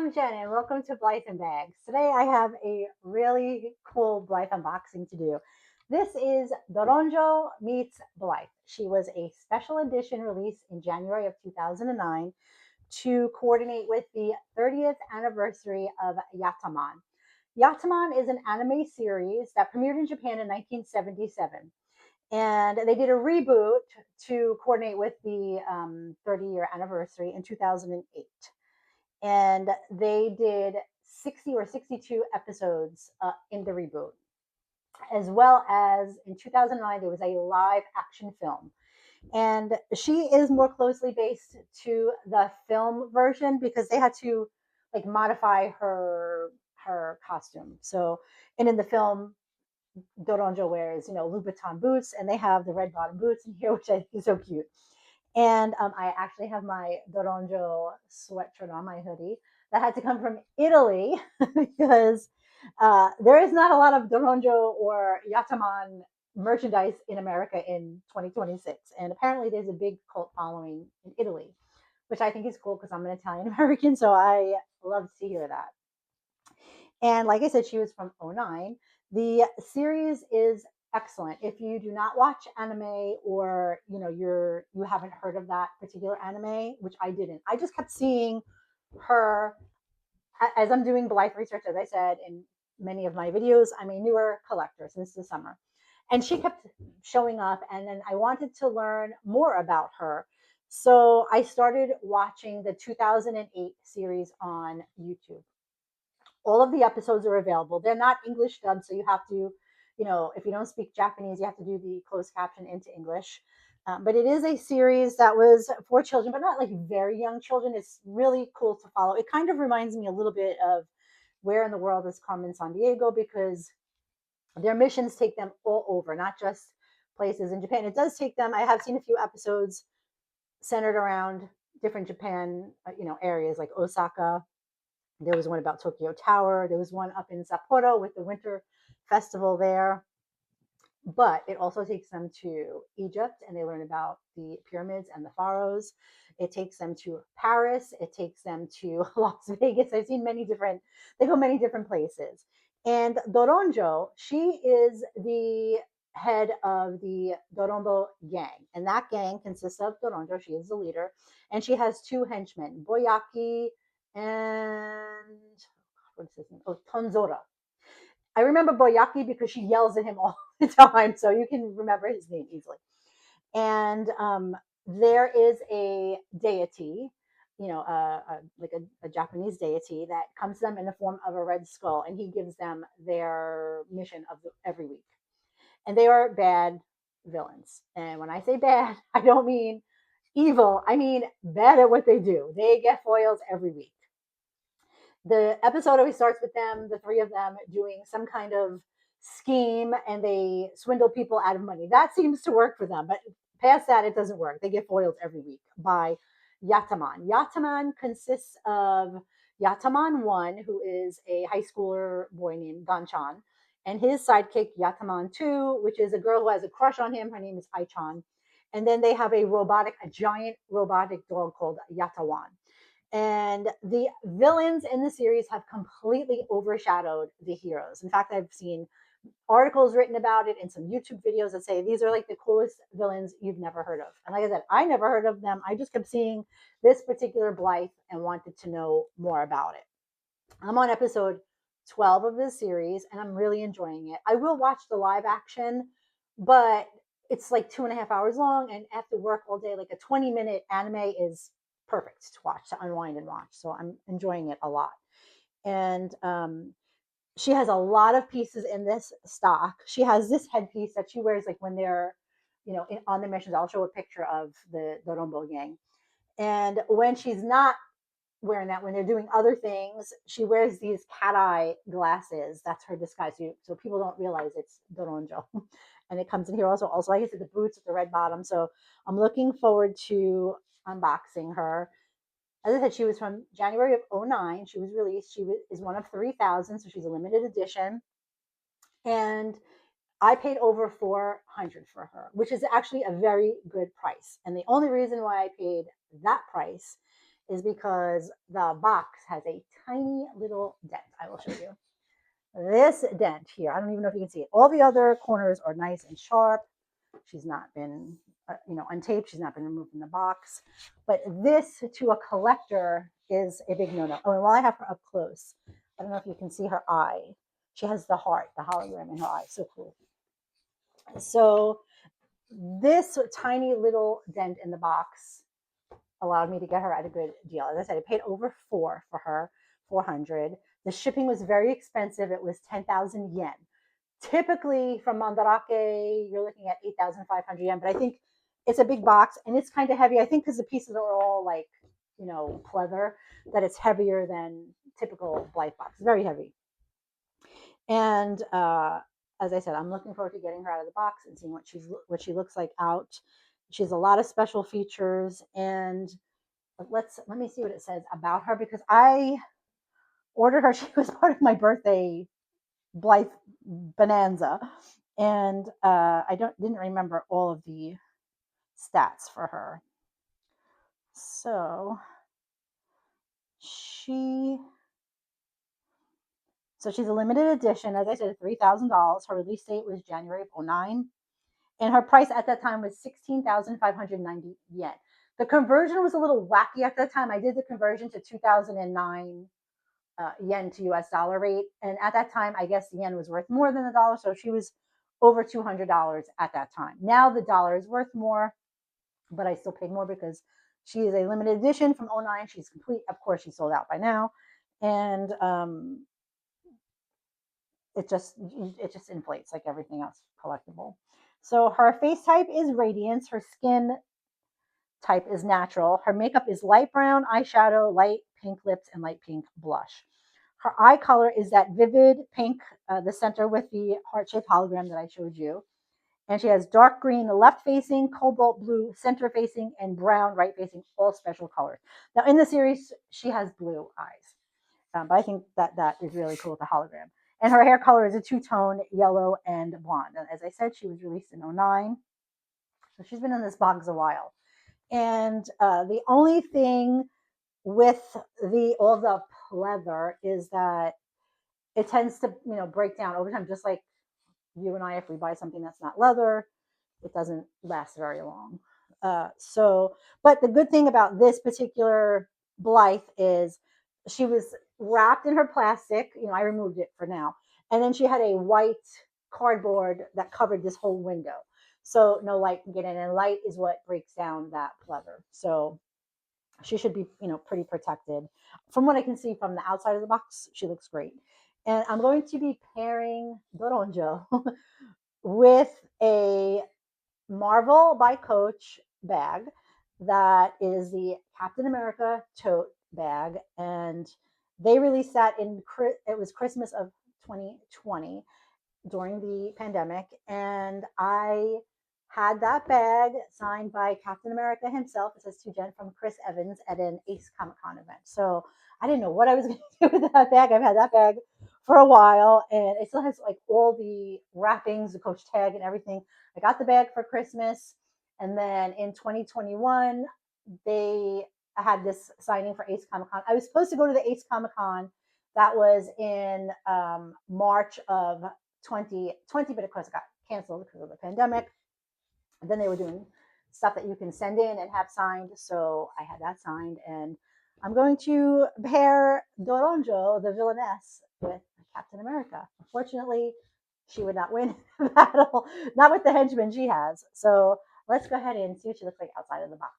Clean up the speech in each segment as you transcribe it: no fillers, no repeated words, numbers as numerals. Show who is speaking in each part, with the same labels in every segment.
Speaker 1: I'm Jen, and welcome to Blythe Bags. Today I have a really cool Blythe unboxing to do. This is Doronjo meets Blythe. She was a special edition release in January of 2009 to coordinate with the 30th anniversary of Yatterman. Yatterman is an anime series that premiered in Japan in 1977. And they did a reboot to coordinate with the 30-year anniversary in 2008, and they did 60 or 62 episodes in the reboot, as well as in 2009 there was a live action film, and she is more closely based to the film version because they had to like modify her costume. So, and in the film, Doronjo wears, Louboutin boots, and they have the red bottom boots in here, which I think is so cute. And I actually have my Doronjo sweatshirt on, my hoodie that had to come from Italy because there is not a lot of Doronjo or Yatterman merchandise in America in 2026. And apparently there's a big cult following in Italy, which I think is cool because I'm an Italian American. So I love to hear that. And like I said, she was from '09. The series is excellent. If you do not watch anime, or you haven't heard of that particular anime, which I didn't. I just kept seeing her as I'm doing Blythe research, as I said in many of my videos. I'm a newer collector since the summer. And she kept showing up, and then I wanted to learn more about her. So I started watching the 2008 series on YouTube. All of the episodes are available. They're not English dubbed, so you have to, if you don't speak Japanese, you have to do the closed caption into English. But it is a series that was for children, but not like very young children. It's really cool to follow. It kind of reminds me a little bit of Where in the World is Carmen Sandiego, because their missions take them all over, not just places in Japan. It does take them. I have seen a few episodes centered around different Japan, areas like Osaka. There was one about Tokyo Tower. There was one up in Sapporo with the winter festival there. But it also takes them to Egypt, and they learn about the pyramids and the pharaohs. It takes them to Paris. It takes them to Las Vegas. I've seen they go many different places. And Doronjo, she is the head of the Dorombo gang. And that gang consists of Doronjo. She is the leader. And she has two henchmen, Boyaki and what is his name? Oh, Tonzora. I remember Boyaki because she yells at him all the time, so you can remember his name easily. And there is a deity, like a Japanese deity that comes to them in the form of a red skull, and he gives them their mission of every week. And they are bad villains. And when I say bad, I don't mean evil. I mean bad at what they do. They get foils every week. The episode always starts with them, the three of them, doing some kind of scheme, and they swindle people out of money. That seems to work for them, but past that, it doesn't work. They get foiled every week by Yatterman. Yatterman consists of Yatterman 1, who is a high schooler boy named Ganchan, and his sidekick, Yatterman 2, which is a girl who has a crush on him. Her name is Aichan. And then they have a giant robotic dog called Yatawan. And the villains in the series have completely overshadowed the heroes. In fact, I've seen articles written about it and some YouTube videos that say these are like the coolest villains you've never heard of. And like I said, I never heard of them. I just kept seeing this particular Blythe and wanted to know more about it. I'm on episode 12 of this series, and I'm really enjoying it. I will watch the live action, but it's like 2.5 hours long, and after work all day, like a 20-minute anime is perfect to watch, to unwind and watch. So I'm enjoying it a lot. And she has a lot of pieces in this stock. She has this headpiece that she wears like when they're, on the missions. I'll show a picture of the Dorombo gang. And when she's not wearing that, when they're doing other things, she wears these cat eye glasses. That's her disguise, so people don't realize it's Doronjo. And it comes in here also. Also, like I said, the boots with the red bottom. So I'm looking forward to unboxing her. As I said, she was from January of '09. She was released. Is one of 3,000, so she's a limited edition. And I paid over $400 for her, which is actually a very good price. And the only reason why I paid that price is because the box has a tiny little dent. I will show you. This dent here, I don't even know if you can see it. All the other corners are nice and sharp. She's not been, untaped. She's not been removed from the box. But this to a collector is a big no-no. Oh, and while I have her up close, I don't know if you can see her eye. She has the heart, the hologram in her eye. So cool. So this tiny little dent in the box allowed me to get her at a good deal. As I said, I paid over $400 for her, 400. The shipping was very expensive. It was 10,000 yen. Typically from Mandarake, you're looking at 8,500 yen, but I think it's a big box and it's kind of heavy. I think because the pieces are all like, pleather, that it's heavier than typical Blythe box. It's very heavy. And as I said, I'm looking forward to getting her out of the box and seeing what she looks like out. She has a lot of special features, and let me see what it says about her, because I ordered her. She was part of my birthday Blythe bonanza, and I didn't remember all of the stats for her. So she's a limited edition, as I said, $3,000. Her release date was January of 2009, and her price at that time was 16,590 yen. The conversion was a little wacky at that time. I did the conversion to 2009 yen to US dollar rate. And at that time, I guess the yen was worth more than the dollar. So she was over $200 at that time. Now the dollar is worth more, but I still paid more because she is a limited edition from 2009. She's complete. Of course, she's sold out by now. And it just inflates like everything else collectible. So her face type is radiance. Her skin type is natural. Her makeup is light brown eyeshadow, light pink lips, and light pink blush. Her eye color is that vivid pink, the center with the heart-shaped hologram that I showed you. And she has dark green left facing, cobalt blue center facing, and brown right facing, all special colors. Now in the series, she has blue eyes. But I think that is really cool with the hologram. And her hair color is a two-tone yellow and blonde. And as I said, she was released in 2009. So she's been in this box a while. And the only thing with all the pleather is that it tends to break down over time, just like you and I, if we buy something that's not leather, it doesn't last very long. But the good thing about this particular Blythe is she was wrapped in her plastic. I removed it for now, and then she had a white cardboard that covered this whole window, so no light can get in, and light is what breaks down that pleather. So she should be, pretty protected. From what I can see from the outside of the box, she looks great. And I'm going to be pairing Doronjo with a Marvel by Coach bag that is the Captain America Tote bag. And they released that it was Christmas of 2020 during the pandemic. And I had that bag signed by Captain America himself. It says to Jen from Chris Evans at an Ace Comic Con event. So I didn't know what I was going to do with that bag. I've had that bag for a while, and it still has like all the wrappings, the Coach tag, and everything. I got the bag for Christmas, and then in 2021, they had this signing for Ace Comic Con. I was supposed to go to the Ace Comic Con. That was in March of 2020, but of course it got canceled because of the pandemic. And then they were doing stuff that you can send in and have signed. So I had that signed, and I'm going to pair Doronjo, the Villainess, with Captain America. Unfortunately, she would not win the battle, not with the henchman she has. So let's go ahead and see what she looks like outside of the box.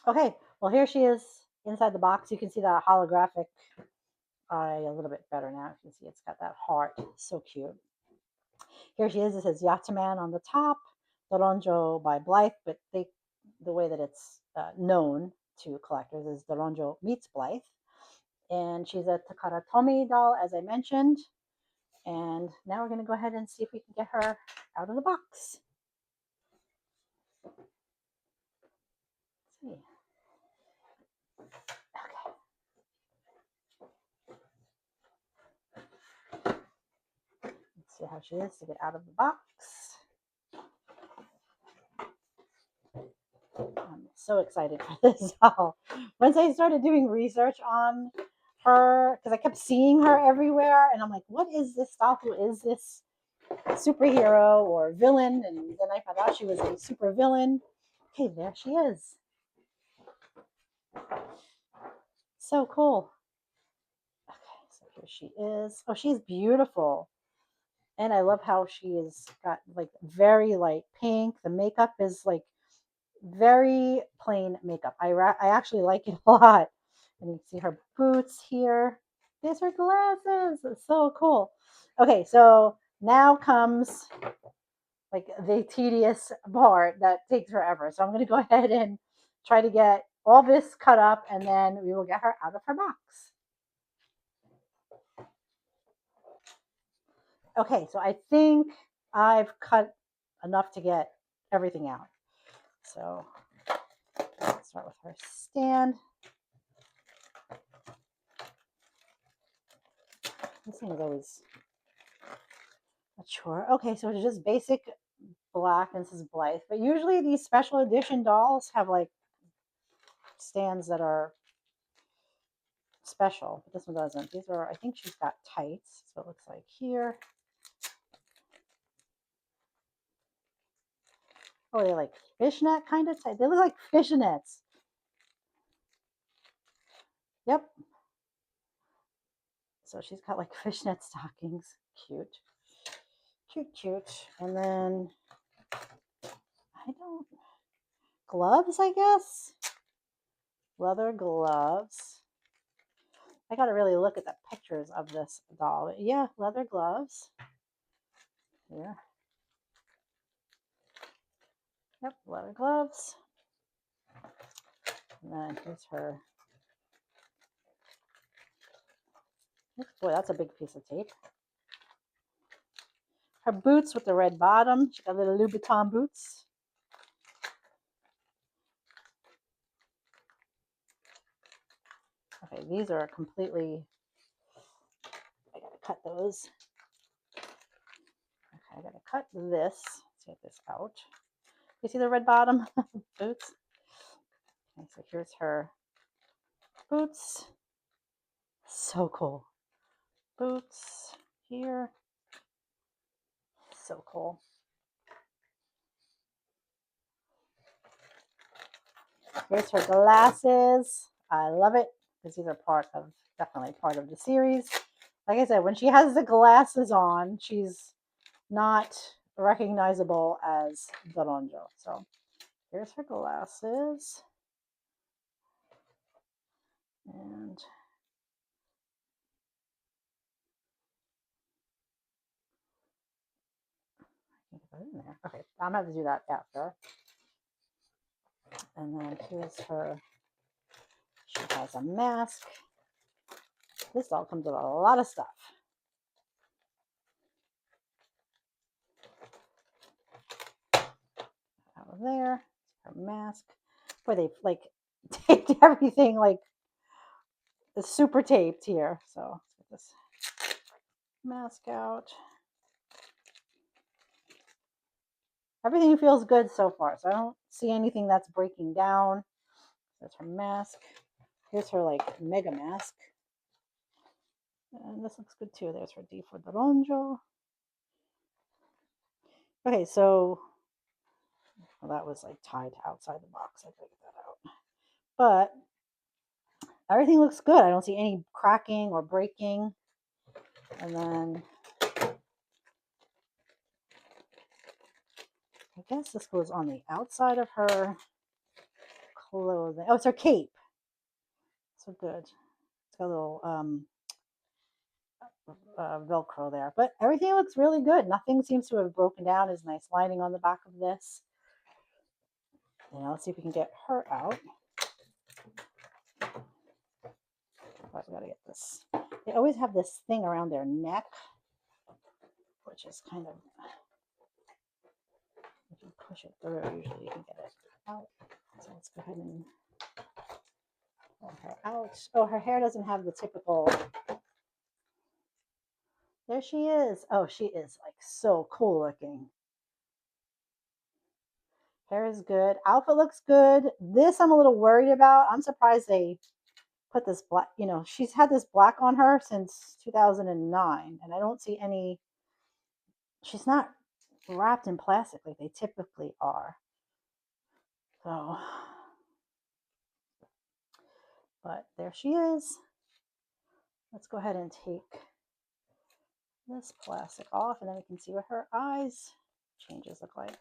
Speaker 1: Okay, well, here she is inside the box. You can see the holographic eye a little bit better now. You can see it's got that heart. So cute. Here she is. It says Yatterman on the top, Doronjo by Blythe, but the way that it's known to collectors is Doronjo meets Blythe. And she's a Takara Tomy doll, as I mentioned. And now we're going to go ahead and see if we can get her out of the box. Let's see. Okay. Let's see how she is to get out of the box. so excited for this doll. Once I started doing research on her, because I kept seeing her everywhere, and I'm like, what is this doll? Who is this superhero or villain? And then I found out she was a super villain. Okay, there she is. So cool. Okay, so here she is. Oh, she's beautiful. And I love how she is got like very light pink. The makeup is like very plain makeup. I actually like it a lot. And you can see her boots here. There's her glasses. It's so cool. Okay, so now comes like the tedious part that takes forever. So I'm going to go ahead and try to get all this cut up, and then we will get her out of her box. Okay, so I think I've cut enough to get everything out. So let's start with her stand. This thing is always a chore. Okay, so it's just basic black, and this is Blythe. But usually these special edition dolls have like stands that are special, but this one doesn't. These are, I think she's got tights, so it looks like here. Oh, they're like fishnet kind of tight. They look like fishnets. Yep. So she's got like fishnet stockings. Cute. Cute, cute. And then, I don't, gloves, I guess? Leather gloves. I got to really look at the pictures of this doll. Yeah, leather gloves. Here. Yep, leather gloves. And then here's her. Boy, that's a big piece of tape. Her boots with the red bottom. She got little Louboutin boots. Okay, these are completely, I gotta cut those. Okay, I gotta cut this. Let's get this out. You see the red bottom boots? Okay, so here's her boots. So cool. Boots here. So cool. Here's her glasses. I love it because these are definitely part of the series. Like I said, when she has the glasses on, she's not recognizable as Doronjo. So here's her glasses. And put it in there. Okay, I'm gonna have to do that after. And then here's her. She has a mask. This doll comes with a lot of stuff. Out of there, her mask. Boy, they like taped everything like it's super taped here. So let's get this mask out. Everything feels good so far, so I don't see anything that's breaking down. That's her mask. Here's her like mega mask. And this looks good too. There's her D for Doronjo. Okay, so well, that was like tied outside the box. I figured that out. But everything looks good. I don't see any cracking or breaking. And then I guess this goes on the outside of her clothing. Oh, it's her cape. So good. It's got a little Velcro there. But everything looks really good. Nothing seems to have broken down. There's nice lining on the back of this. And now let's see if we can get her out. But we gotta get this. They always have this thing around their neck, which is kind of, if you push it through, usually you can get it out. So let's go ahead and pull her out. Oh, her hair doesn't have the typical. There she is. Oh, she is like so cool looking. Hair is good. Outfit looks good. This I'm a little worried about. I'm surprised they put this black, she's had this black on her since 2009, and I don't see any, she's not wrapped in plastic like they typically are. So, but there she is. Let's go ahead and take this plastic off, and then we can see what her eyes changes look like.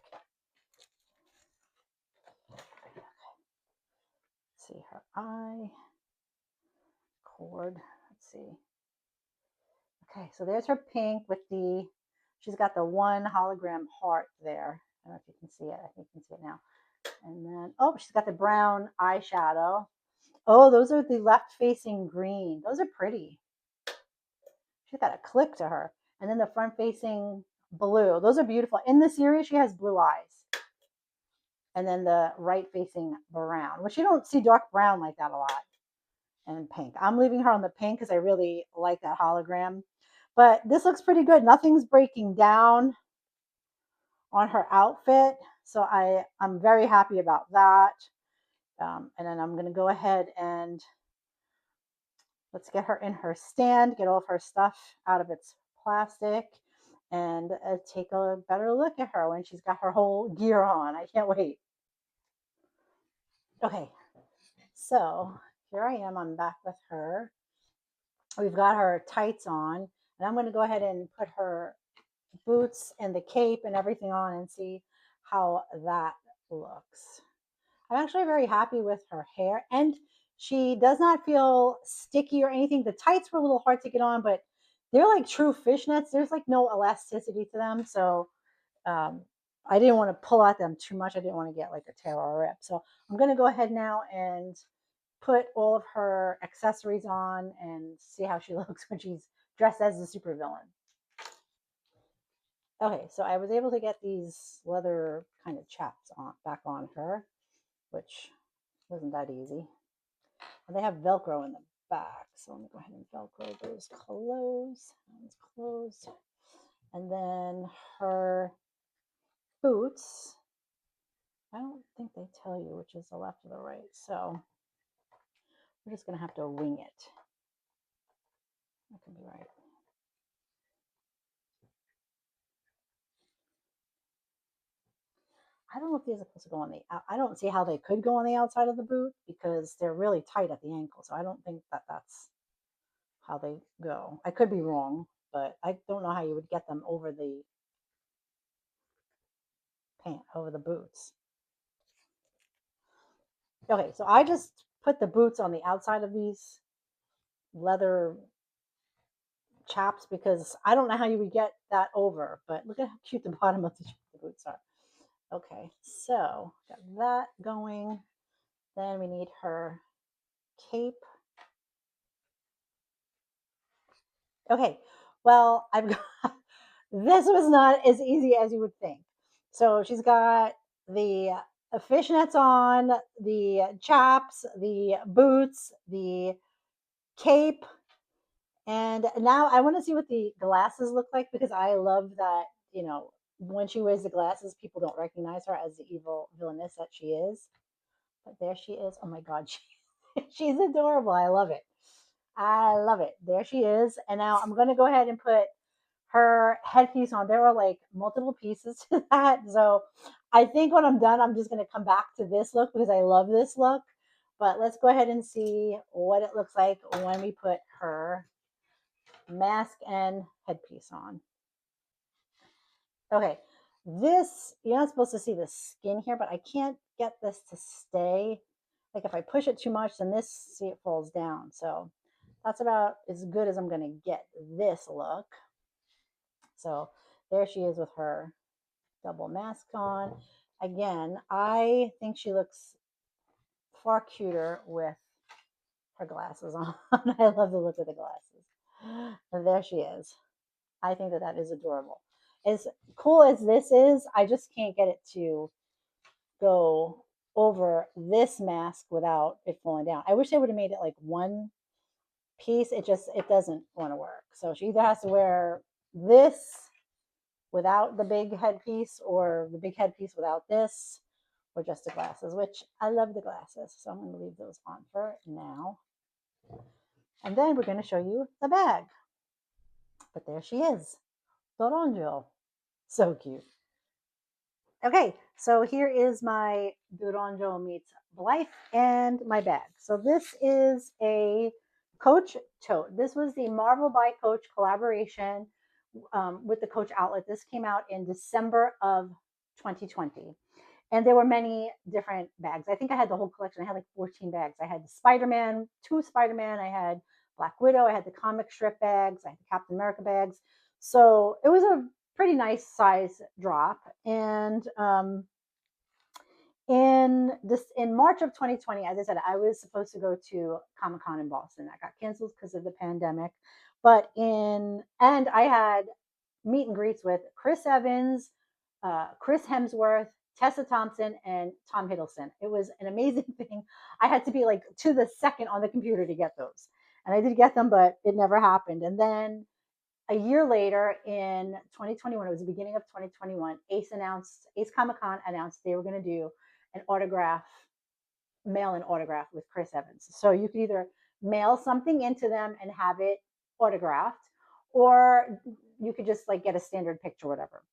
Speaker 1: See her eye cord. Let's see. Okay, so there's her pink with she's got the one hologram heart there. I don't know if you can see it. I think you can see it now. And then, oh, she's got the brown eyeshadow. Oh, those are the left facing green. Those are pretty. She's got a click to her. And then the front facing blue. Those are beautiful. In the series, she has blue eyes. And then the right facing brown, which you don't see dark brown like that a lot. And pink. I'm leaving her on the pink because I really like that hologram. But this looks pretty good. Nothing's breaking down on her outfit. So I'm very happy about that. And then I'm going to go ahead and let's get her in her stand, get all of her stuff out of its plastic, and take a better look at her when she's got her whole gear on. I can't wait. Okay, so here I am. I'm back with her. We've got her tights on, and I'm going to go ahead and put her boots and the cape and everything on and see how that looks. I'm actually very happy with her hair, and she does not feel sticky or anything. The tights were a little hard to get on, but they're like true fishnets. There's like no elasticity to them, so I didn't want to pull at them too much. I didn't want to get like a tear or a rip. So I'm going to go ahead now and put all of her accessories on and see how she looks when she's dressed as the supervillain. Okay, so I was able to get these leather kind of chaps back on her, which wasn't that easy. And they have Velcro in the back, so let me go ahead and Velcro those close. One's closed. And then her boots, I don't think they tell you which is the left or the right, so we're just going to have to wing it. That could be right. I don't know if these are supposed to go on I don't see how they could go on the outside of the boot because they're really tight at the ankle. So I don't think that's how they go. I could be wrong, but I don't know how you would get them over the pant, over the boots. Okay, so I just put the boots on the outside of these leather chaps because I don't know how you would get that over, but look at how cute the bottom of the boots are. Okay, so got that going. Then we need her cape. Okay, well, I've got this was not as easy as you would think. So she's got the fishnets on, the chaps, the boots, the cape, and now I want to see what the glasses look like because I love that, when she wears the glasses, people don't recognize her as the evil villainess that she is. But there she is. Oh my God, she's adorable. I love it. I love it. There she is. And now I'm going to go ahead and put her headpiece on. There are like multiple pieces to that. So I think when I'm done, I'm just going to come back to this look because I love this look. But let's go ahead and see what it looks like when we put her mask and headpiece on. Okay, this, you're not supposed to see the skin here, but I can't get this to stay. Like if I push it too much, then this, see, it falls down. So that's about as good as I'm going to get this look. So there she is with her double mask on. Again, I think she looks far cuter with her glasses on. I love the look of the glasses. And there she is. I think that is adorable. As cool as this is, I just can't get it to go over this mask without it falling down. I wish they would have made it like one piece. It doesn't want to work. So she either has to wear this without the big headpiece or the big headpiece without this, or just the glasses, which I love the glasses. So I'm going to leave those on for now. And then we're going to show you the bag. But there she is, Doronjo. So cute. Okay, so here is my Doronjo meets Blythe and my bag. So this is a Coach tote. This was the Marvel by Coach collaboration with the Coach outlet. This came out in December of 2020. And there were many different bags. I think I had the whole collection. I had like 14 bags. I had the Spider-Man, 2 Spider-Man. I had Black Widow. I had the comic strip bags. I had the Captain America bags. So it was a pretty nice size drop. And in March of 2020, as I said, I was supposed to go to Comic-Con in Boston. That got canceled because of the pandemic. And I had meet and greets with Chris Evans, Chris Hemsworth, Tessa Thompson, and Tom Hiddleston. It was an amazing thing. I had to be like to the second on the computer to get those. And I did get them, but it never happened. And then a year later in 2021, it was the beginning of 2021, Ace Comic Con announced they were going to do an mail-in autograph with Chris Evans. So you could either mail something into them and have it autographed, or you could just like get a standard picture, whatever.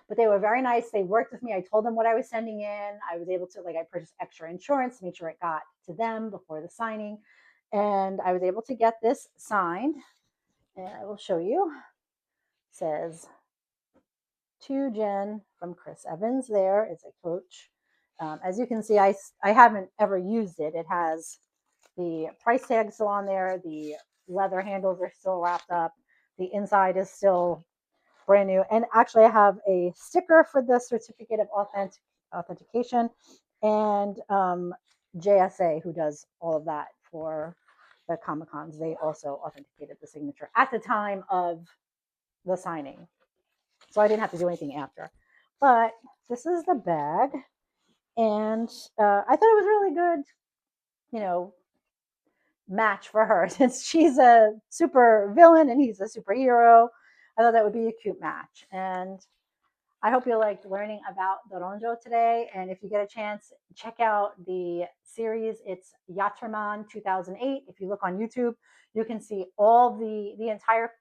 Speaker 1: But they were very nice. They worked with me. I told them what I was sending in. I was able to, I purchased extra insurance to make sure it got to them before the signing. And I was able to get this signed. And I will show you. It says, to Jen from Chris Evans. There is a Coach. As you can see, I haven't ever used it. It has the price tag still on there. The leather handles are still wrapped up. The inside is still brand new. And actually, I have a sticker for the certificate of authentication, and JSA, who does all of that for the Comic Cons, they also authenticated the signature at the time of the signing. So I didn't have to do anything after. But this is the bag. And I thought it was really good, match for her, since she's a super villain and he's a superhero. I thought that would be a cute match. And I hope you liked learning about Doronjo today. And if you get a chance, check out the series. It's Yatterman 2008. If you look on YouTube, you can see all the entire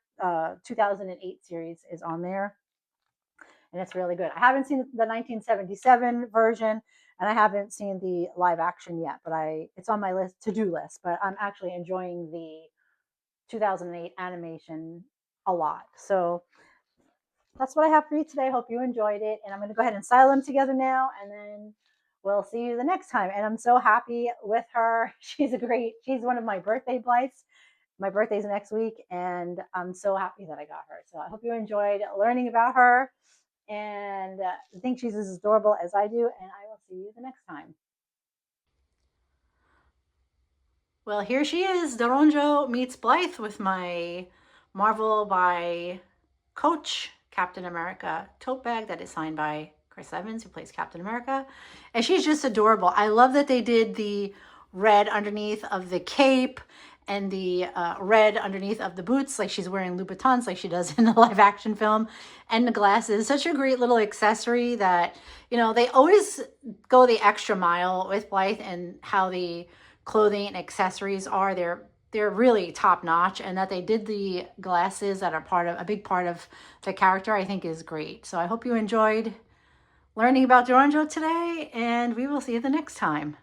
Speaker 1: 2008 series is on there. And it's really good. I haven't seen the 1977 version, and I haven't seen the live action yet, but it's on my to-do list. But I'm actually enjoying the 2008 animation a lot. So that's what I have for you today. I hope you enjoyed it. And I'm going to go ahead and style them together now, and then we'll see you the next time. And I'm so happy with her. She's one of my birthday Blythes. My birthday's next week, and I'm so happy that I got her. So I hope you enjoyed learning about her, and think she's as adorable as I do. And I will see you the next time. Well, here she is, Doronjo meets Blythe, with my Marvel by Coach Captain America tote bag that is signed by Chris Evans, who plays Captain America. And she's just adorable. I love that they did the red underneath of the cape and the red underneath of the boots, like she's wearing Louboutins like she does in the live action film, and the glasses. Such a great little accessory that, they always go the extra mile with Blythe, and how the clothing and accessories are. They're really top notch, and that they did the glasses that are a big part of the character, I think is great. So I hope you enjoyed learning about Doronjo today, and we will see you the next time.